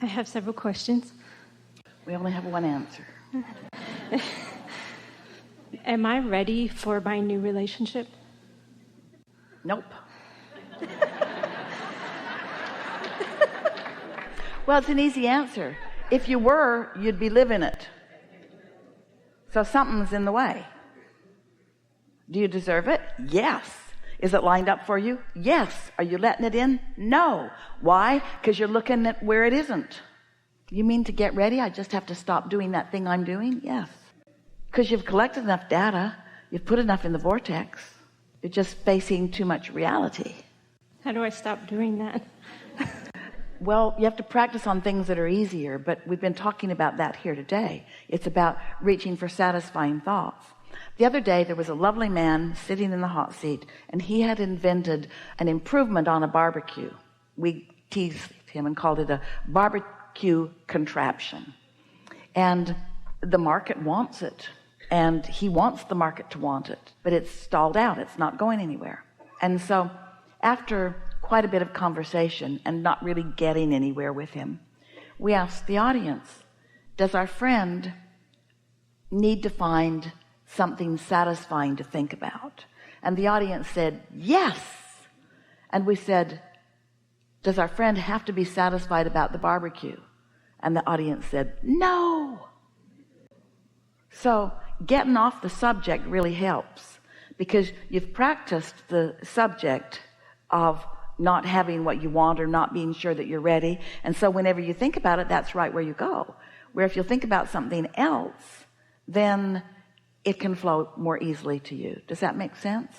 I have several questions. We only have one answer. Am I ready for my new relationship? Nope. Well, it's an easy answer. If you were, you'd be living it. So something's in the way. Do you deserve it? Yes. Is it lined up for you? Yes. Are you letting it in? No. Why? Because you're looking at where it isn't. You mean to get ready, I just have to stop doing that thing I'm doing? Yes. Because you've collected enough data, you've put enough in the vortex. You're just facing too much reality. How do I stop doing that? Well, you have to practice on things that are easier, but we've been talking about that here today. It's about reaching for satisfying thoughts. The other day, there was a lovely man sitting in the hot seat, and he had invented an improvement on a barbecue. We teased him and called it a barbecue contraption. And the market wants it, and he wants the market to want it, but it's stalled out. It's not going anywhere. And so after quite a bit of conversation and not really getting anywhere with him, we asked the audience, does our friend need to find something satisfying to think about? And the audience said yes. And we said, does our friend have to be satisfied about the barbecue? And the audience said no. So getting off the subject really helps, because you've practiced the subject of not having what you want or not being sure that you're ready. And so whenever you think about it, that's right where you go. Where if you'll think about something else, then it can flow more easily to you. Does that make sense?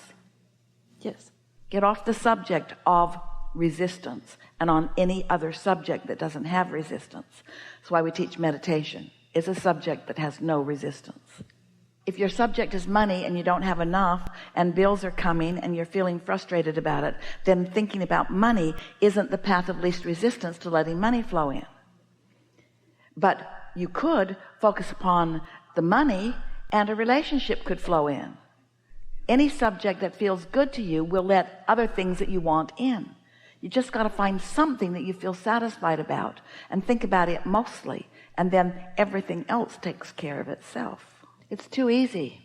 Yes. Get off the subject of resistance and on any other subject that doesn't have resistance. That's why we teach meditation. It's a subject that has no resistance. If your subject is money and you don't have enough and bills are coming and you're feeling frustrated about it, then thinking about money isn't the path of least resistance to letting money flow in. But you could focus upon the money and a relationship could flow in. Any subject that feels good to you will let other things that you want in. You just got to find something that you feel satisfied about and think about it mostly, and then everything else takes care of itself. It's too easy.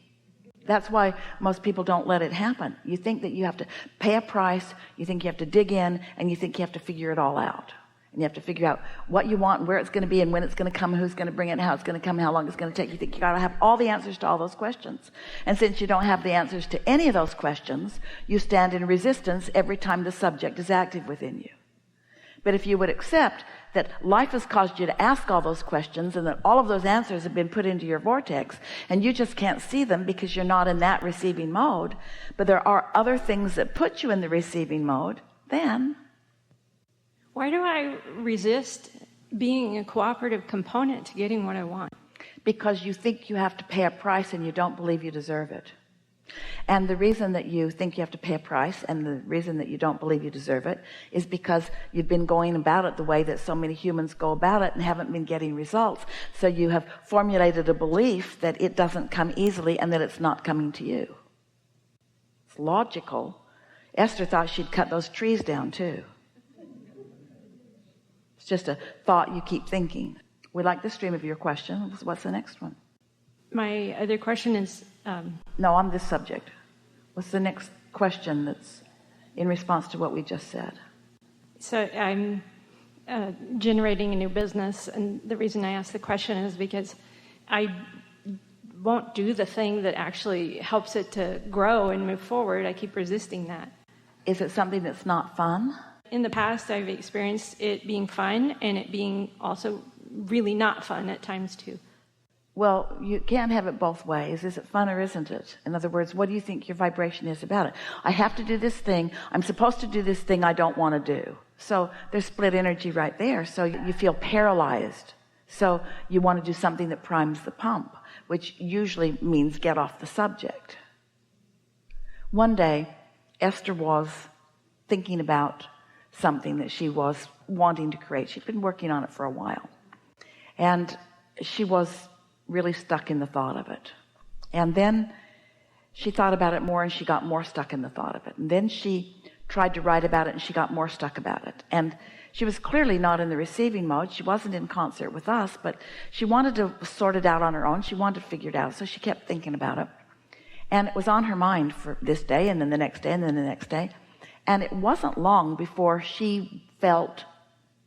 That's why most people don't let it happen. You think that you have to pay a price, you think you have to dig in, and you think you have to figure it all out. And you have to figure out what you want and where it's going to be and when it's going to come, who's going to bring it, and how it's going to come, how long it's going to take. You think you got to have all the answers to all those questions. And since you don't have the answers to any of those questions, you stand in resistance every time the subject is active within you. But if you would accept that life has caused you to ask all those questions and that all of those answers have been put into your vortex and you just can't see them because you're not in that receiving mode, but there are other things that put you in the receiving mode, then why do I resist being a cooperative component to getting what I want? Because you think you have to pay a price and you don't believe you deserve it. And the reason that you think you have to pay a price and the reason that you don't believe you deserve it is because you've been going about it the way that so many humans go about it and haven't been getting results. So you have formulated a belief that it doesn't come easily and that it's not coming to you. It's logical. Esther thought she'd cut those trees down too. It's just a thought you keep thinking. We like the stream of your question. What's the next one? My other question is... No, on this subject. What's the next question that's in response to what we just said? So I'm generating a new business, and the reason I ask the question is because I won't do the thing that actually helps it to grow and move forward. I keep resisting that. Is it something that's not fun? In the past, I've experienced it being fun and it being also really not fun at times too. Well, you can't have it both ways. Is it fun or isn't it? In other words, what do you think your vibration is about it? I have to do this thing. I'm supposed to do this thing I don't want to do. So there's split energy right there. So you feel paralyzed. So you want to do something that primes the pump, which usually means get off the subject. One day, Esther was thinking about something that she was wanting to create. She'd been working on it for a while. And she was really stuck in the thought of it. And then she thought about it more and she got more stuck in the thought of it. And then she tried to write about it, and she got more stuck about it. And she was clearly not in the receiving mode. She wasn't in concert with us, but she wanted to sort it out on her own. She wanted to figure it out, so she kept thinking about it. And it was on her mind for this day, and then the next day, and then the next day. And it wasn't long before she felt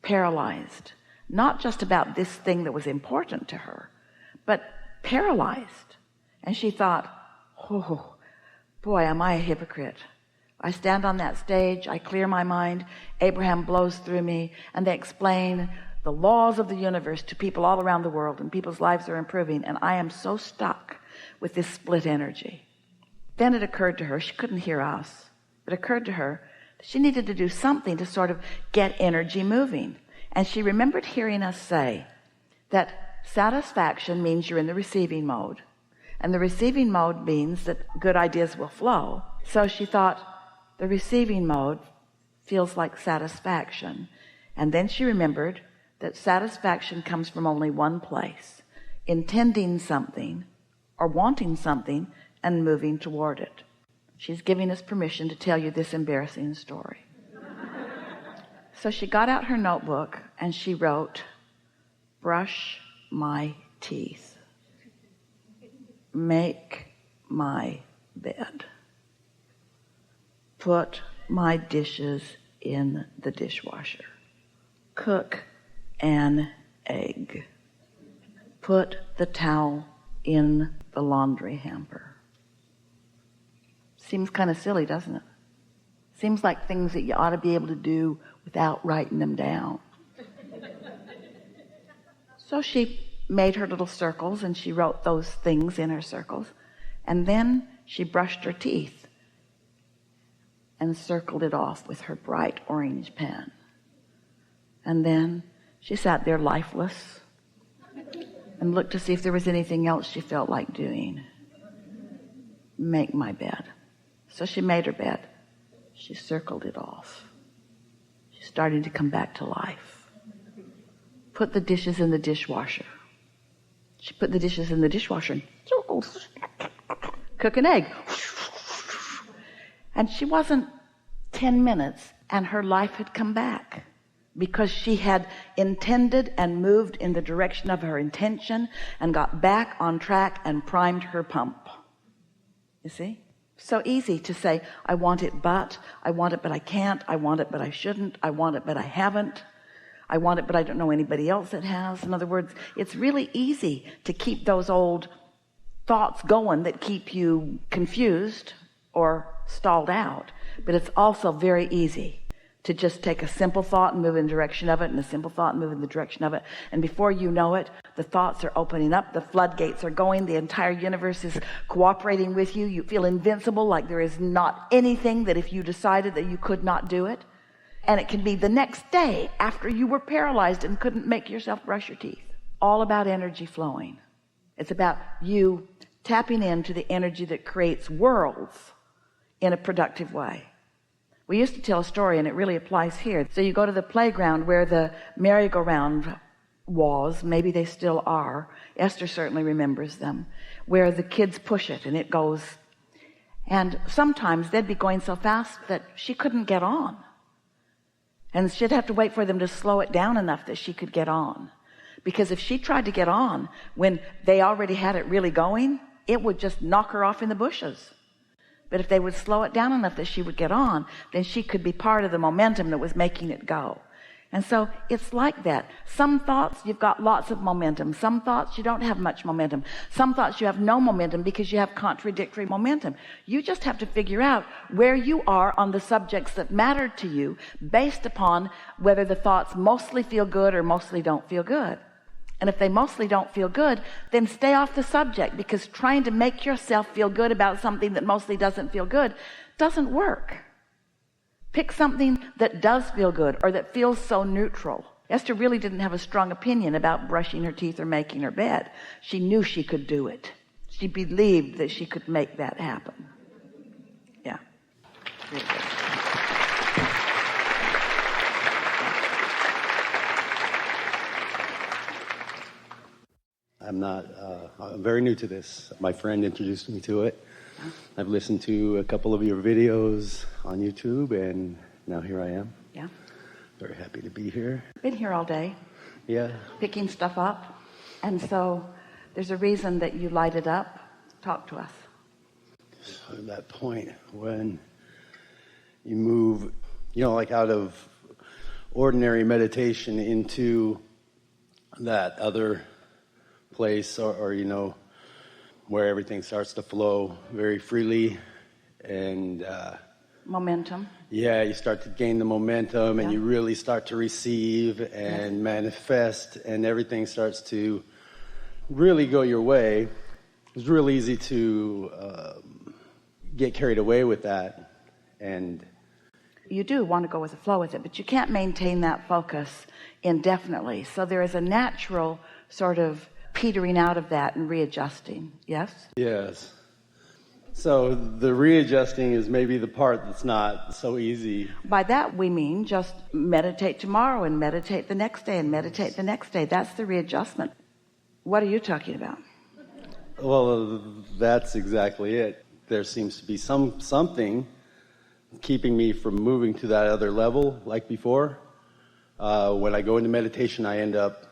paralyzed, not just about this thing that was important to her, but paralyzed. And she thought, oh boy, am I a hypocrite. I stand on that stage, I clear my mind, Abraham blows through me, and they explain the laws of the universe to people all around the world, and people's lives are improving, and I am so stuck with this split energy. Then it occurred to her, she couldn't hear us, it occurred to her that she needed to do something to sort of get energy moving. And she remembered hearing us say that satisfaction means you're in the receiving mode, and the receiving mode means that good ideas will flow. So she thought, the receiving mode feels like satisfaction. And then she remembered that satisfaction comes from only one place: intending something or wanting something and moving toward it. She's giving us permission to tell you this embarrassing story. So she got out her notebook and she wrote, brush my teeth, make my bed, put my dishes in the dishwasher, cook an egg, put the towel in the laundry hamper. Seems kind of silly, doesn't it? Seems like things that you ought to be able to do without writing them down. So she made her little circles and she wrote those things in her circles, and then she brushed her teeth and circled it off with her bright orange pen. And then she sat there lifeless and looked to see if there was anything else she felt like doing. Make my bed. So she made her bed. She circled it off. She's starting to come back to life. Put the dishes in the dishwasher. She put the dishes in the dishwasher and cook an egg. And she wasn't 10 minutes and her life had come back, because she had intended and moved in the direction of her intention and got back on track and primed her pump. You see? So easy to say, I want it but I can't, I want it but I shouldn't, I want it but I haven't, I want it but I don't know anybody else that has. In other words, it's really easy to keep those old thoughts going that keep you confused or stalled out, but it's also very easy to just take a simple thought and move in the direction of it, and a simple thought and move in the direction of it, and before you know it, the thoughts are opening up, the floodgates are going, the entire universe is cooperating with you. You feel invincible, like there is not anything that if you decided that you could not do it. And it can be the next day after you were paralyzed and couldn't make yourself brush your teeth. All about energy flowing. It's about you tapping into the energy that creates worlds in a productive way. We used to tell a story, and it really applies here. So you go to the playground where the merry-go-round was, maybe they still are, Esther certainly remembers them, where the kids push it and it goes, and sometimes they'd be going so fast that she couldn't get on, and she'd have to wait for them to slow it down enough that she could get on, because if she tried to get on when they already had it really going, it would just knock her off in the bushes. But if they would slow it down enough that she would get on, then she could be part of the momentum that was making it go. And so it's like that. Some thoughts, you've got lots of momentum. Some thoughts, you don't have much momentum. Some thoughts, you have no momentum because you have contradictory momentum. You just have to figure out where you are on the subjects that matter to you based upon whether the thoughts mostly feel good or mostly don't feel good. And if they mostly don't feel good, then stay off the subject, because trying to make yourself feel good about something that mostly doesn't feel good doesn't work. Pick something that does feel good or that feels so neutral. Esther really didn't have a strong opinion about brushing her teeth or making her bed. She knew she could do it. She believed that she could make that happen. Yeah. Really good. I'm very new to this. My friend introduced me to it. I've listened to a couple of your videos on YouTube, and now here I am. Yeah. Very happy to be here. Been here all day. Yeah. Picking stuff up. And so there's a reason that you light it up. Talk to us. So at that point when you move, like out of ordinary meditation into that other place or where everything starts to flow very freely and momentum. Yeah, you start to gain the momentum and you really start to receive and manifest, and everything starts to really go your way. It's real easy to get carried away with that, and you do want to go with the flow with it, but you can't maintain that focus indefinitely. So there is a natural sort of petering out of that and readjusting. Yes? Yes. So the readjusting is maybe the part that's not so easy. By that we mean just meditate tomorrow and meditate the next day and meditate the next day. That's the readjustment. What are you talking about? Well, that's exactly it. There seems to be something keeping me from moving to that other level like before. When I go into meditation, I end up,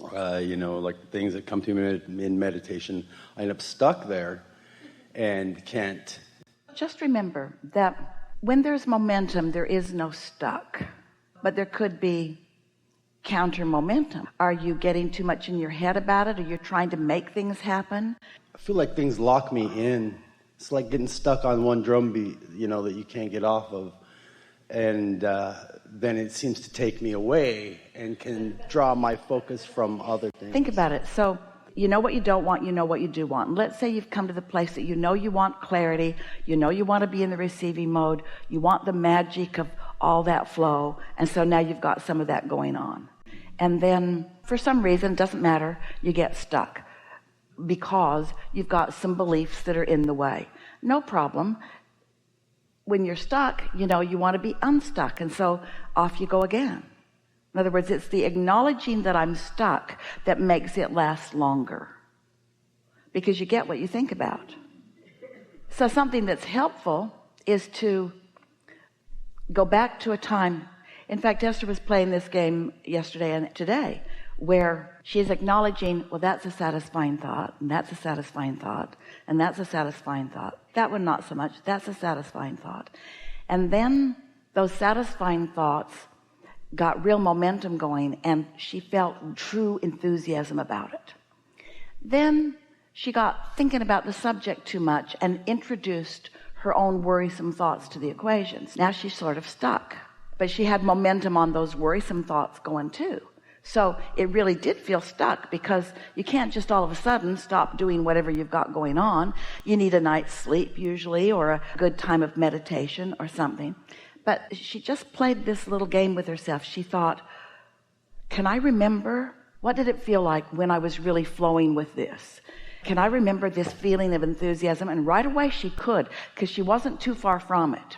like things that come to me in meditation, I end up stuck there and can't. Just remember that when there's momentum, there is no stuck, but there could be counter momentum. Are you getting too much in your head about it? Or you're trying to make things happen? I feel like things lock me in. It's like getting stuck on one drum beat, that you can't get off of. And then it seems to take me away and can draw my focus from other things. Think about it. So you know what you don't want, you know what you do want. Let's say you've come to the place that you want clarity, you want to be in the receiving mode, you want the magic of all that flow, and so now you've got some of that going on. And then for some reason, it doesn't matter, you get stuck because you've got some beliefs that are in the way. No problem. When you're stuck, you want to be unstuck, and so off you go again. In other words, it's the acknowledging that I'm stuck that makes it last longer, because you get what you think about. So something that's helpful is to go back to a time. In fact, Esther was playing this game yesterday and today, where she's acknowledging, well, that's a satisfying thought, and that's a satisfying thought, and that's a satisfying thought. That one not so much, that's a satisfying thought. And then those satisfying thoughts got real momentum going, and she felt true enthusiasm about it. Then she got thinking about the subject too much and introduced her own worrisome thoughts to the equations. Now she's sort of stuck, but she had momentum on those worrisome thoughts going too. So it really did feel stuck, because you can't just all of a sudden stop doing whatever you've got going on. You need a night's sleep usually, or a good time of meditation or something. But she just played this little game with herself. She thought, can I remember, what did it feel like when I was really flowing with this? Can I remember this feeling of enthusiasm? And right away she could, because she wasn't too far from it.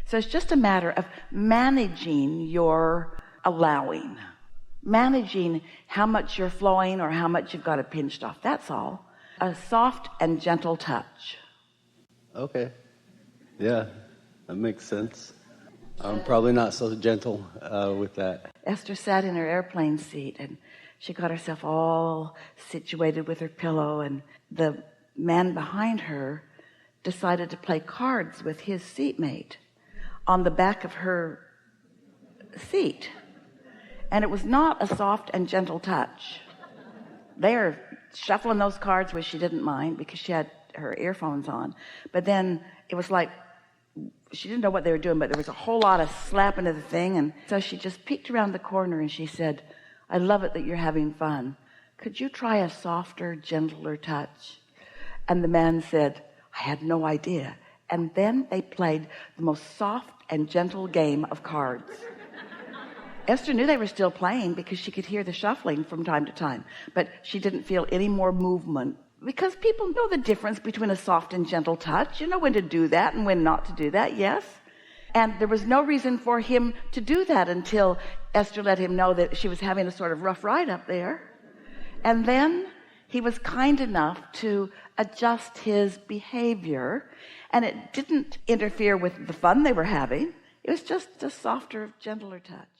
So it's just a matter of managing your allowing, managing how much you're flowing or how much you've got it pinched off. That's all. A soft and gentle touch. Okay. Yeah, that makes sense. I'm probably not so gentle with that. Esther sat in her airplane seat, and she got herself all situated with her pillow, and the man behind her decided to play cards with his seatmate on the back of her seat. And it was not a soft and gentle touch. They're shuffling those cards, which she didn't mind because she had her earphones on. But then it was like she didn't know what they were doing, but there was a whole lot of slapping of the thing. And so she just peeked around the corner and she said, I love it that you're having fun. Could you try a softer, gentler touch? And the man said, I had no idea. And then they played the most soft and gentle game of cards. Esther knew they were still playing because she could hear the shuffling from time to time, but she didn't feel any more movement, because people know the difference between a soft and gentle touch. You know when to do that and when not to do that, yes? And there was no reason for him to do that until Esther let him know that she was having a sort of rough ride up there. And then he was kind enough to adjust his behavior, and it didn't interfere with the fun they were having. It was just a softer, gentler touch.